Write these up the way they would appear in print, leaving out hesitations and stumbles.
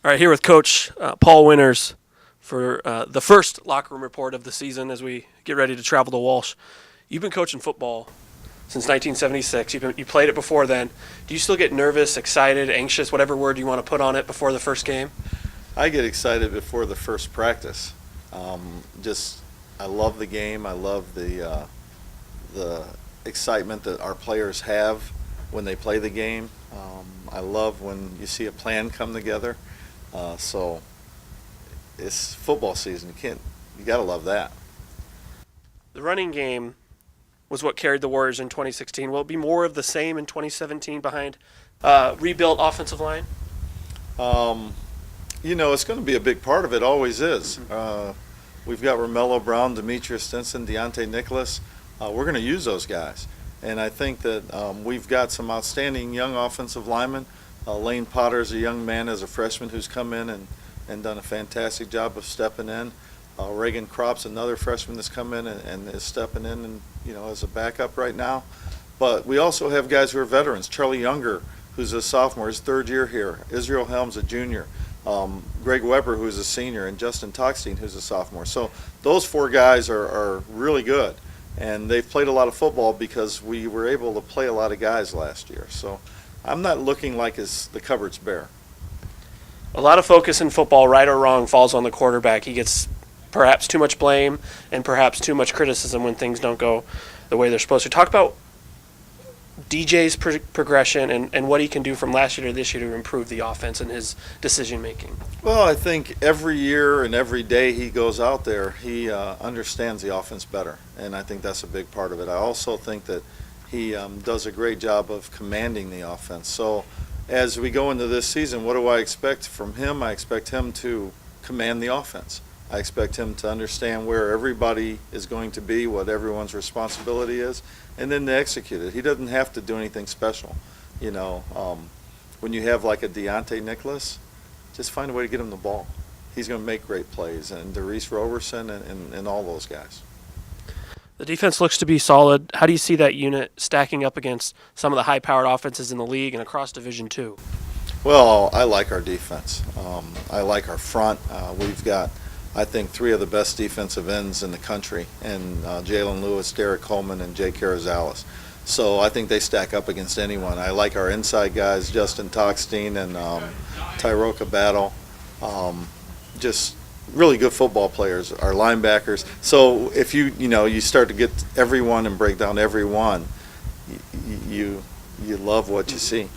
All right, here with Coach Paul Winters for the first locker room report of the season as we get ready to travel to Walsh. You've been coaching football since 1976. You played it before then. Do you still get nervous, excited, anxious, whatever word you want to put on it before the first game? I get excited before the first practice. I love the game. I love the excitement that our players have when they play the game. I love when you see a plan come together. So it's football season. You got to love that. The running game was what carried the Warriors in 2016. Will it be more of the same in 2017 behind rebuilt offensive line? It's going to be a big part of it. Always is. We've got Romello Brown, Demetrius Stinson, Deontay Nicholas. We're going to use those guys. And I think that we've got some outstanding young offensive linemen. Lane Potter's a young man as a freshman who's come in and done a fantastic job of stepping in. Reagan Kropp's another freshman that's come in and is stepping in and as a backup right now. But we also have guys who are veterans. Charlie Younger, who's a sophomore, his third year here. Israel Helms, a junior. Greg Weber, who's a senior, and Justin Toxtine, who's a sophomore. So those four guys are really good, and they've played a lot of football because we were able to play a lot of guys last year. So I'm not looking like the cupboard's bare. A lot of focus in football, right or wrong, falls on the quarterback. He gets perhaps too much blame and perhaps too much criticism when things don't go the way they're supposed to. Talk about DJ's progression and what he can do from last year to this year to improve the offense and his decision making. Well, I think every year and every day he goes out there, he understands the offense better, and I think that's a big part of it. I also think that he does a great job of commanding the offense. So as we go into this season, what do I expect from him? I expect him to command the offense. I expect him to understand where everybody is going to be, what everyone's responsibility is, and then to execute it. He doesn't have to do anything special. When you have like a Deontay Nicholas, just find a way to get him the ball. He's going to make great plays, and DeReese Roberson and all those guys. The defense looks to be solid. How do you see that unit stacking up against some of the high-powered offenses in the league and across Division II? Well, I like our defense. I like our front. We've got, I think, three of the best defensive ends in the country, and Jalen Lewis, Derek Coleman, and Jay Carrizales. So I think they stack up against anyone. I like our inside guys, Justin Toxtine and Tyroka Battle. Just really good football players, our linebackers. So if you start to get everyone and break down everyone, you love what you see.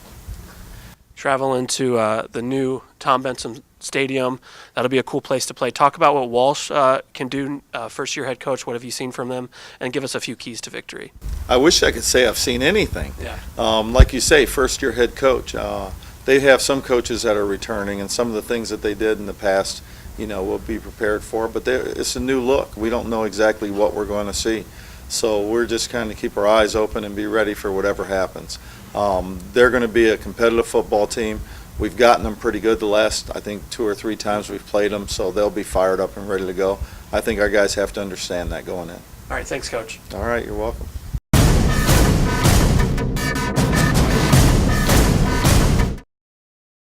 Travel into the new Tom Benson Stadium. That'll be a cool place to play. Talk about what Walsh can do, first-year head coach. What have you seen from them? And give us a few keys to victory. I wish I could say I've seen anything. Yeah. Like you say, first-year head coach. They have some coaches that are returning, and some of the things that they did in the past, we'll be prepared for. But it's a new look. We don't know exactly what we're going to see. So we're just kind of keep our eyes open and be ready for whatever happens. They're going to be a competitive football team. We've gotten them pretty good the last, I think, 2 or 3 times we've played them, so they'll be fired up and ready to go. I think our guys have to understand that going in. All right, thanks, Coach. All right, you're welcome.